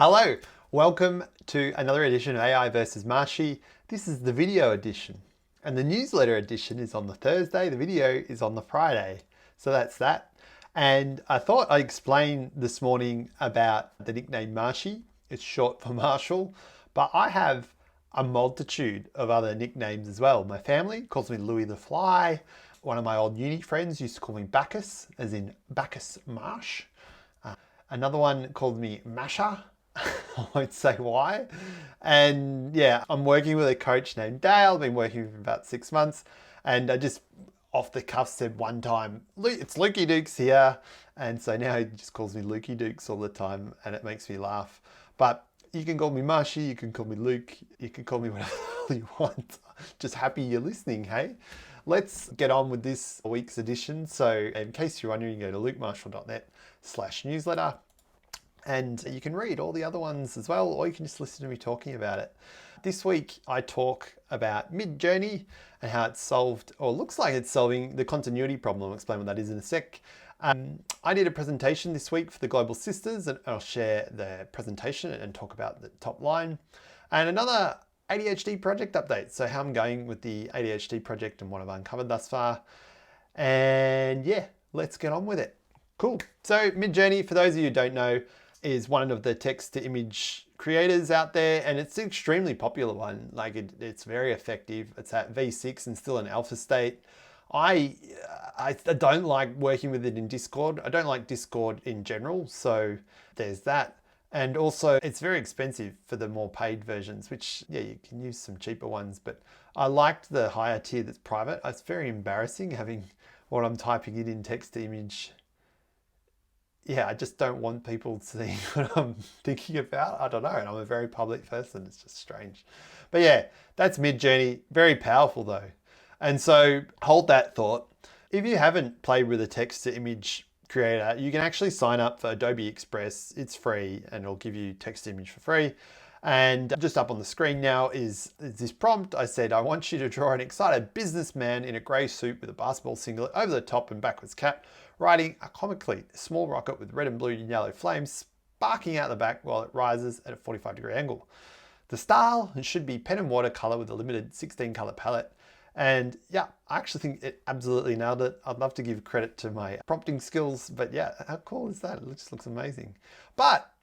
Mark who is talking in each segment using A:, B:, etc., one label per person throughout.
A: Hello, welcome to another edition of AI versus Marshy. This is the video edition, and the newsletter edition is on the Thursday. The video is on the Friday. So that's that. And I thought I'd explain this morning about the nickname Marshy. It's short for Marshall, but I have a multitude of other nicknames as well. My family calls me Louis the Fly. One of my old uni friends used to call me Bacchus, as in Bacchus Marsh. Another one called me Masha. I won't say why. And yeah, I'm working with a coach named Dale. I've been working for about 6 months. And I just off the cuff said one time, it's Lukey Dukes here. And so now he just calls me Lukey Dukes all the time. And it makes me laugh. But you can call me Marshy, you can call me Luke, you can call me whatever you want. Just happy you're listening, hey? Let's get on with this week's edition. So in case you're wondering, you go to lukemarshall.net/newsletter. And you can read all the other ones as well, or you can just listen to me talking about it. This week, I talk about Midjourney and how it's solved, or looks like it's solving, the continuity problem. I'll explain what that is in a sec. I did a presentation this week for the Global Sisters, and I'll share the presentation and talk about the top line. And another ADHD project update. So how I'm going with the ADHD project and what I've uncovered thus far. And yeah, let's get on with it. Cool. So Midjourney, for those of you who don't know, is one of the text to image creators out there, and it's an extremely popular one. Like it's very effective. It's at V6 and still in alpha state. I don't like working with it in Discord. I don't like Discord in general, so there's that. And also it's very expensive for the more paid versions, which yeah, you can use some cheaper ones, but I liked the higher tier that's private. It's very embarrassing having what I'm typing in text to image. Yeah, I just don't want people seeing what I'm thinking about. I don't know, and I'm a very public person. It's just strange. But yeah, that's Midjourney. Very powerful though. And so hold that thought. If you haven't played with a text to image creator, you can actually sign up for Adobe Express. It's free and it'll give you text to image for free. And just up on the screen now is this prompt. I said, I want you to draw an excited businessman in a gray suit with a basketball singlet over the top and backwards cap, riding a comically small rocket with red and blue and yellow flames sparking out the back while it rises at a 45-degree angle. The style should be pen and watercolor with a limited 16 color palette. And yeah, I actually think it absolutely nailed it. I'd love to give credit to my prompting skills, but yeah, how cool is that? It just looks amazing. But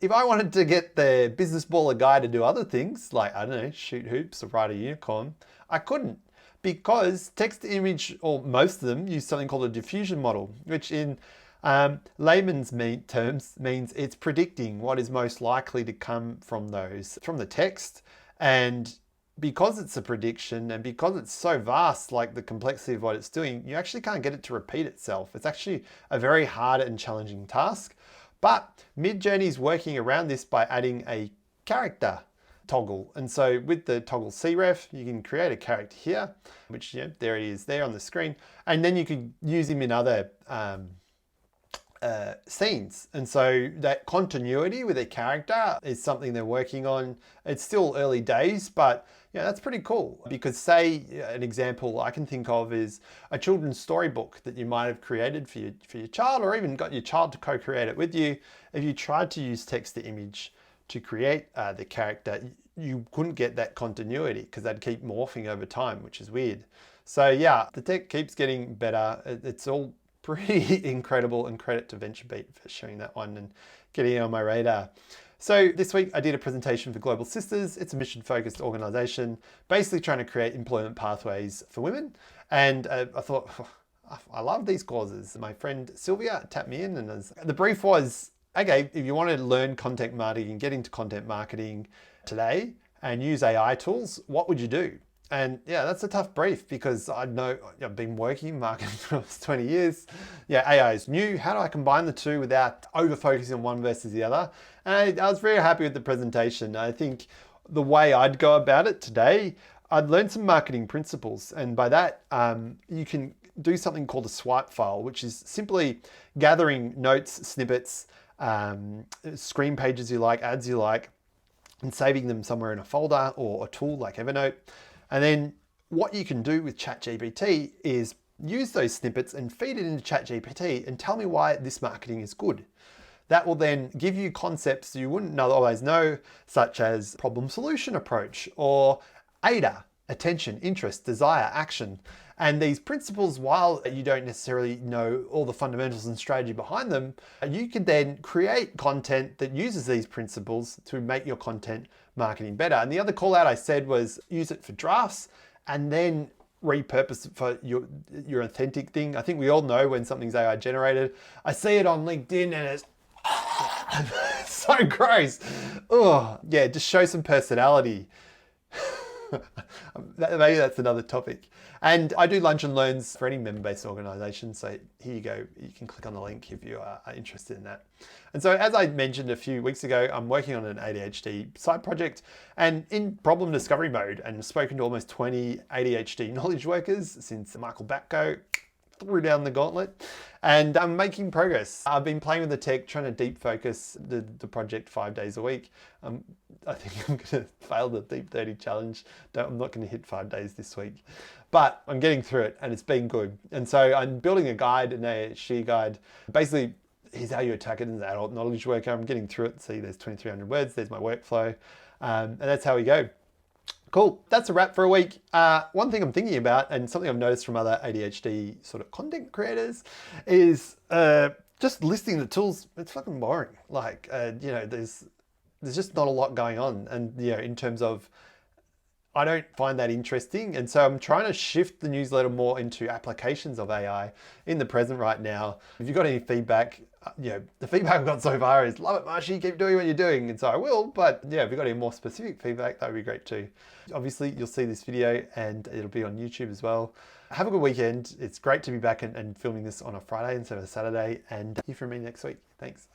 A: if I wanted to get the business baller guy to do other things, like, I don't know, shoot hoops or ride a unicorn, I couldn't, because text to image, or most of them, use something called a diffusion model, which in layman's terms means it's predicting what is most likely to come from the text. And because it's a prediction and because it's so vast, like the complexity of what it's doing, you actually can't get it to repeat itself. It's actually a very hard and challenging task. But Midjourney is working around this by adding a character toggle. And so with the toggle cref, you can create a character here, which there he is there on the screen. And then you can use him in other scenes. And so that continuity with a character is something they're working on. It's still early days, but yeah, that's pretty cool. Because say an example I can think of is a children's storybook that you might have created for your child, or even got your child to co-create it with you. If you tried to use text to image to create the character, you couldn't get that continuity because they'd keep morphing over time, which is weird. So yeah, the tech keeps getting better. It's all pretty incredible, and credit to VentureBeat for sharing that one and getting it on my radar. So this week I did a presentation for Global Sisters. It's a mission-focused organization, basically trying to create employment pathways for women. And I thought, I love these causes. My friend Sylvia tapped me in, and the brief was, okay, if you want to learn content marketing, get into content marketing today and use AI tools, what would you do? And yeah, that's a tough brief because I know I've been working in marketing for almost 20 years. Yeah, AI is new. How do I combine the two without over-focusing on one versus the other? And I was very happy with the presentation. I think the way I'd go about it today, I'd learn some marketing principles. And by that, you can do something called a swipe file, which is simply gathering notes, snippets, screen pages you like, ads you like, and saving them somewhere in a folder or a tool like Evernote. And then what you can do with ChatGPT is use those snippets and feed it into ChatGPT and tell me why this marketing is good. that will then give you concepts you wouldn't otherwise know, such as problem solution approach or ADA, attention, interest, desire, action. And these principles, while you don't necessarily know all the fundamentals and strategy behind them, you can then create content that uses these principles to make your content marketing better. And the other call out I said was use it for drafts and then repurpose it for your authentic thing. I think we all know when something's AI generated. I see it on LinkedIn and it's so gross. Oh, yeah, just show some personality. Maybe that's another topic. And I do lunch and learns for any member-based organization. So here you go. You can click on the link if you are interested in that. And so as I mentioned a few weeks ago, I'm working on an ADHD side project and in problem discovery mode, and spoken to almost 20 ADHD knowledge workers since Michael Batko threw down the gauntlet, and I'm making progress. I've been playing with the tech, trying to deep focus the project 5 days a week. I think I'm going to fail the Deep 30 challenge. I'm not going to hit 5 days this week, but I'm getting through it and it's been good. And so I'm building a guide, an ADHD guide. Basically, here's how you attack it as an adult knowledge worker. I'm getting through it. See, there's 2,300 words. There's my workflow. And that's how we go. Cool, that's a wrap for a week. One thing I'm thinking about, and something I've noticed from other ADHD sort of content creators, is just listing the tools. It's fucking boring. Like, there's just not a lot going on. And, in terms of, I don't find that interesting. And so I'm trying to shift the newsletter more into applications of AI in the present right now. If you've got any feedback, the feedback I've got so far is love it, Marshy, keep doing what you're doing. And so I will, but if you've got any more specific feedback, that would be great too. Obviously you'll see this video and it'll be on YouTube as well. Have a good weekend. It's great to be back and filming this on a Friday instead of a Saturday, and hear from me next week. Thanks.